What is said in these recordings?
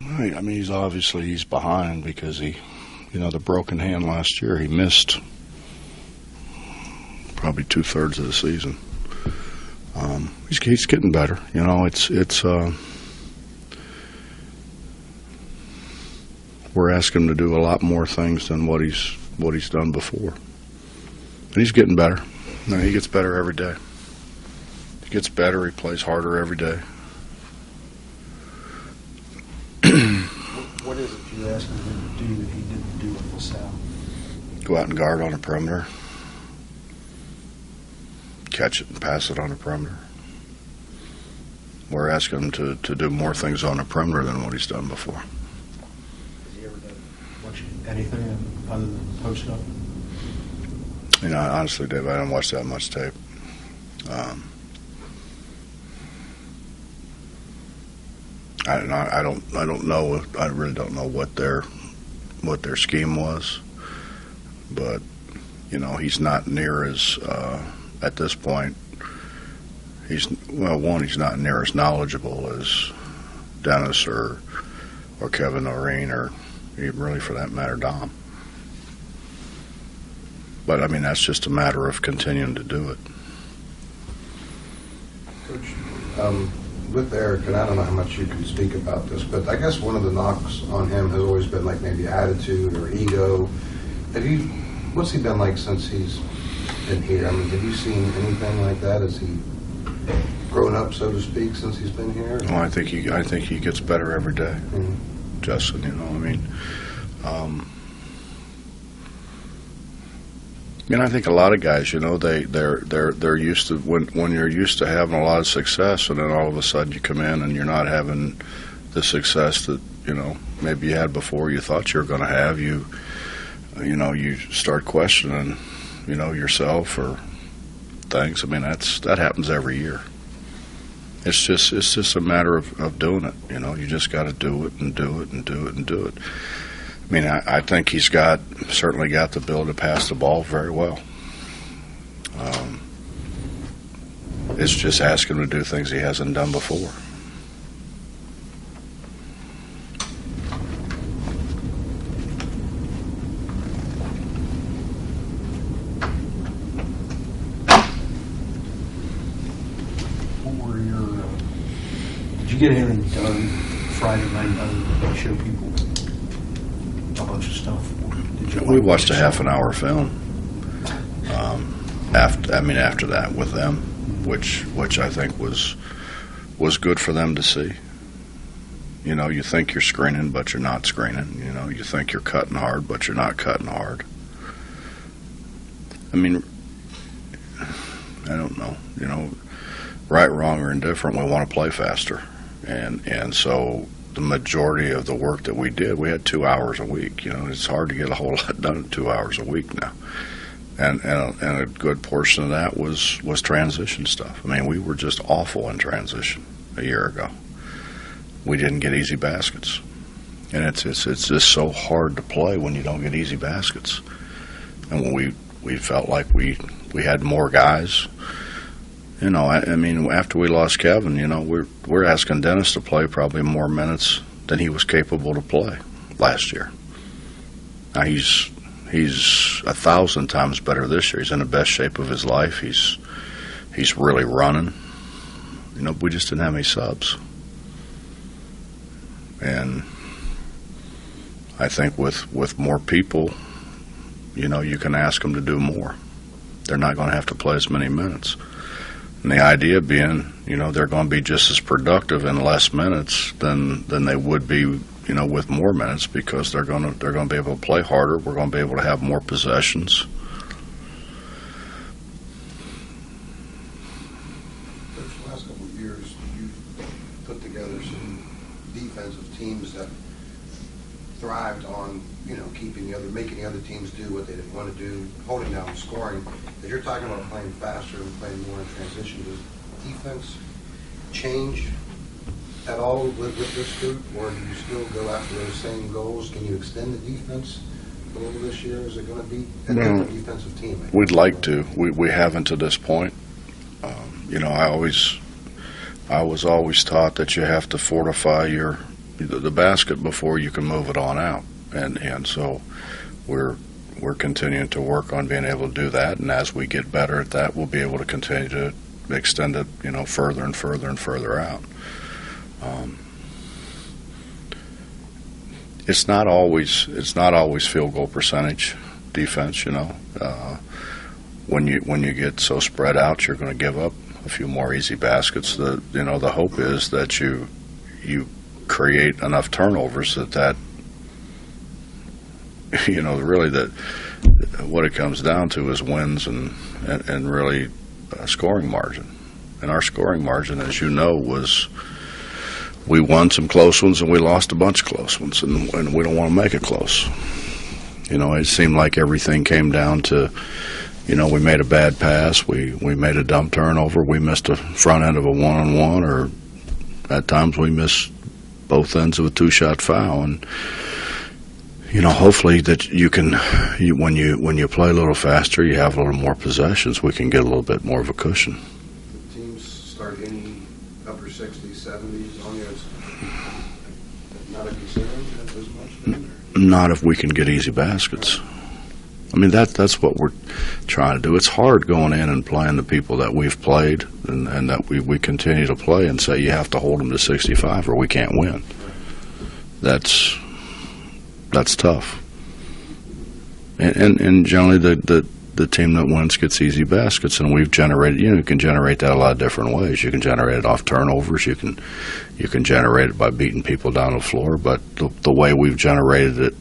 Right. I mean, he's behind because the broken hand last year, he missed probably 2/3 of the season. He's getting better. We're asking him to do a lot more things than what he's done before, and he's getting better. He gets better every day. He gets better. He plays harder every day. What is it you're asking him to do that he didn't do at LaSalle? Go out and guard on a perimeter. Catch it and pass it on the perimeter. We're asking him to do more things on the perimeter than what he's done before. Has he ever done much anything other than post up? Honestly, Dave, I didn't watch that much tape. I don't know. I really don't know what their scheme was, but he's not near as at this point. He's not near as knowledgeable as Dennis or Kevin Noreen or even really for that matter Dom. But I mean that's just a matter of continuing to do it. Coach, with Eric, and I don't know how much you can speak about this, but I guess one of the knocks on him has always been like maybe attitude or ego. What's he been like since he's been here? I mean, have you seen anything like that? Has he grown up, so to speak, since he's been here? Well, I think he gets better every day. Mm-hmm. Justin, I think a lot of guys, they're used to when you're used to having a lot of success, and then all of a sudden you come in and you're not having the success that maybe you had before. You thought you were going to have. You start questioning, yourself or things. I mean, that happens every year. It's just a matter of doing it. You just got to do it and do it and do it and do it. I mean, I think he's certainly got the ability to pass the ball very well. It's just asking him to do things he hasn't done before. Did you get anything done Friday night other than show people a bunch of stuff? We watched a half an hour film. After that with them, which I think was good for them to see. You think you're screening, but you're not screening. You think you're cutting hard, but you're not cutting hard. I mean, I don't know. Right, wrong, or indifferent, we want to play faster, and so the majority of the work that we did, we had 2 hours a week. It's hard to get a whole lot done in 2 hours a week now. And a good portion of that was transition stuff. I mean, we were just awful in transition a year ago. We didn't get easy baskets, and it's just so hard to play when you don't get easy baskets. And when we felt like we had more guys. I mean, after we lost Kevin, we're asking Dennis to play probably more minutes than he was capable to play last year. Now he's 1,000 times better this year. He's in the best shape of his life. He's really running. We just didn't have any subs. And I think with more people, you can ask them to do more. They're not going to have to play as many minutes. And the idea being, they're going to be just as productive in less minutes than they would be, with more minutes, because they're going to be able to play harder. We're going to be able to have more possessions. Coach, the last couple of years, you put together some defensive teams that thrived on, making the other teams do what they didn't want to do, holding down scoring. As you're talking about playing faster and playing more in transition, does defense change at all with this group, or do you still go after those same goals? Can you extend the defense a little this year? Is it going to be a different defensive team? We'd like to. We haven't to this point. I was always taught that you have to fortify your the basket before you can move it on out, and so we're continuing to work on being able to do that, and as we get better at that, we'll be able to continue to extend it, further and further and further out. It's not always field goal percentage defense. When you get so spread out, you're going to give up a few more easy baskets. The hope is that you create enough turnovers that really that what it comes down to is wins and really scoring margin. And our scoring margin, as you know, was we won some close ones and we lost a bunch of close ones, and we don't want to make it close. It seemed like everything came down to, we made a bad pass, we made a dumb turnover, we missed the front end of a one-on-one, or at times we missed both ends of a two-shot foul. And hopefully that when you play a little faster, you have a little more possessions, we can get a little bit more of a cushion. The teams start hitting upper 60s, 70s on you. It's not a concern as much then? Not if we can get easy baskets. I mean, that's what we're trying to do. It's hard going in and playing the people that we've played and that we continue to play and say you have to hold them to 65 or we can't win. That's tough. And generally the team that wins gets easy baskets, and we've generated. You can generate that a lot of different ways. You can generate it off turnovers. You can generate it by beating people down the floor. But the way we've generated it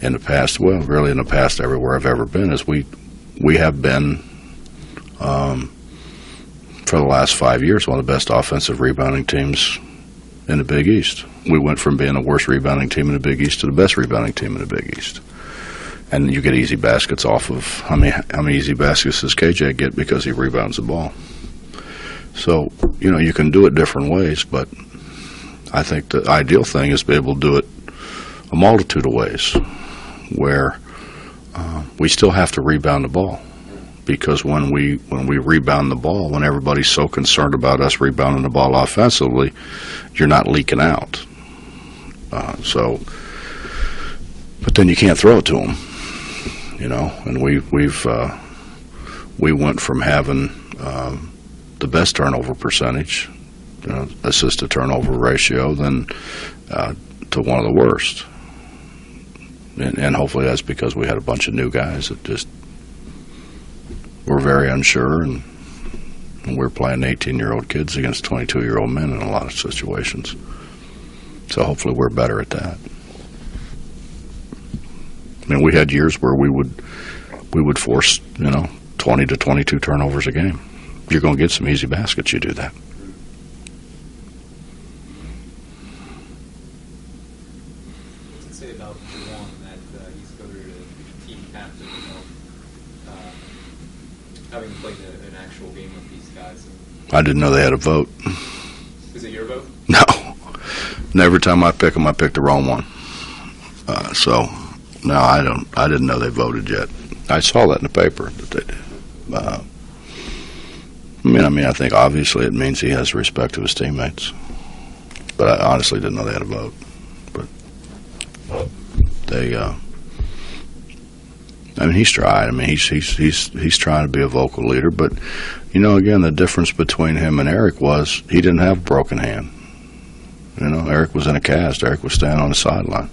in the past, well, really in the past everywhere I've ever been, is we have been for the last 5 years one of the best offensive rebounding teams in the Big East. We went from being the worst rebounding team in the Big East to the best rebounding team in the Big East. And you get easy baskets off of how many easy baskets does KJ get because he rebounds the ball. So, you can do it different ways, but I think the ideal thing is to be able to do it a multitude of ways where we still have to rebound the ball. Because when we rebound the ball, when everybody's so concerned about us rebounding the ball offensively, you're not leaking out. But then you can't throw it to them, And we went from having the best turnover percentage, assist to turnover ratio, then to one of the worst. And hopefully that's because we had a bunch of new guys that just were very unsure, and we're playing 18-year-old kids against 22-year-old men in a lot of situations. So hopefully we're better at that. I mean, we had years where we would force 20 to 22 turnovers a game. You're going to get some easy baskets. You do that. What's it say about Juwan that he's considered a team captain? Having played an actual game with these guys. I didn't know they had a vote. Is it your vote? No. And every time I pick them, I pick the wrong one. No, I didn't know they voted yet. I saw that in the paper that they did. I mean, I think obviously it means he has respect to his teammates. But I honestly didn't know they had a vote. But they, he's tried. I mean, he's trying to be a vocal leader. But again, the difference between him and Eric was he didn't have a broken hand. Eric was in a cast. Eric was standing on the sideline.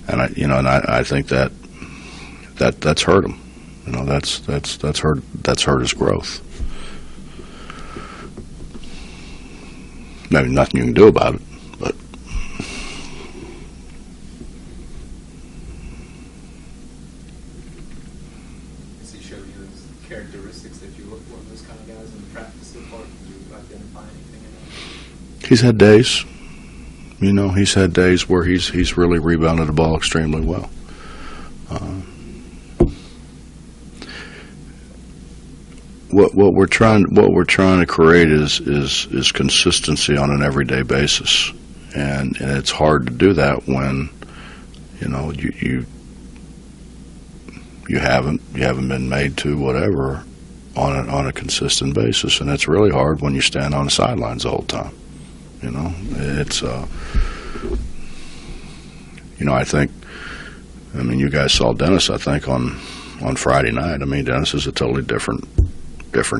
And I think that's hurt him. That's hurt his growth. Maybe nothing you can do about it, but Does he show you those characteristics that you look for in those kind of guys in practice so far? Did you identify anything in that? he's had days. He's had days where he's really rebounded the ball extremely well. What we're trying to create is consistency on an everyday basis, and it's hard to do that when you haven't been made to whatever on a consistent basis, and it's really hard when you stand on the sidelines the whole time. It's I think, you guys saw Dennis, I think, on Friday night. Dennis is a totally different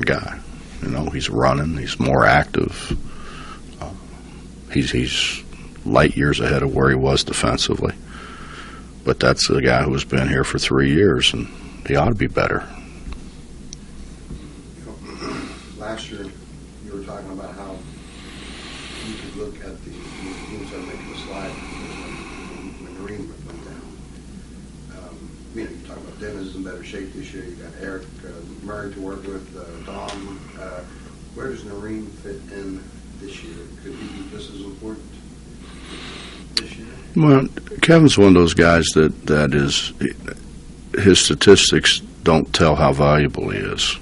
guy. He's running, he's more active. He's light years ahead of where he was defensively. But that's a guy who's been here for 3 years, and he ought to be better. Last year, you were talking about how you could look at the teams that are making a slide when Marine went down. You talk about Dennis is in better shape this year. You got Eric Murray to work with, Dom. Where does Noreen fit in this year? Could he be just as important this year? Well, Kevin's one of those guys that is, his statistics don't tell how valuable he is.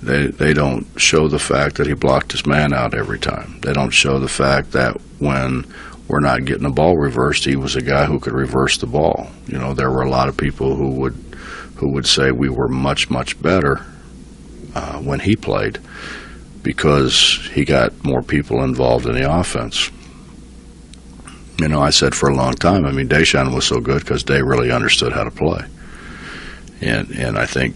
They don't show the fact that he blocked his man out every time. They don't show the fact that when we're not getting the ball reversed, he was a guy who could reverse the ball. There were a lot of people who would say we were much, much better when he played because he got more people involved in the offense. I said for a long time, Deshaun was so good because Day really understood how to play. And I think,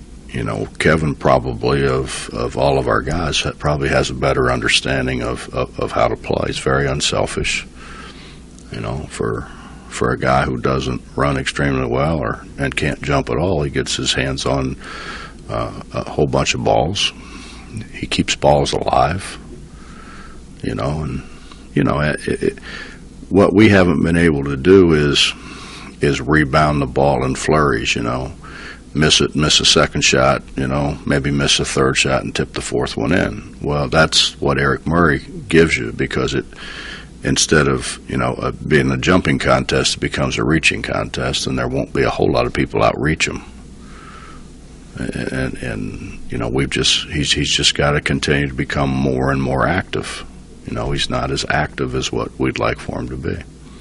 Kevin probably of all of our guys probably has a better understanding of how to play. He's very unselfish, for a guy who doesn't run extremely well and can't jump at all. He gets his hands on a whole bunch of balls. He keeps balls alive, what we haven't been able to do is rebound the ball in flurries, miss a second shot, maybe miss a third shot and tip the fourth one in. Well, that's what Eric Murray gives you, because instead of being a jumping contest, it becomes a reaching contest, and there won't be a whole lot of people outreach him. And he's just got to continue to become more and more active. He's not as active as what we'd like for him to be.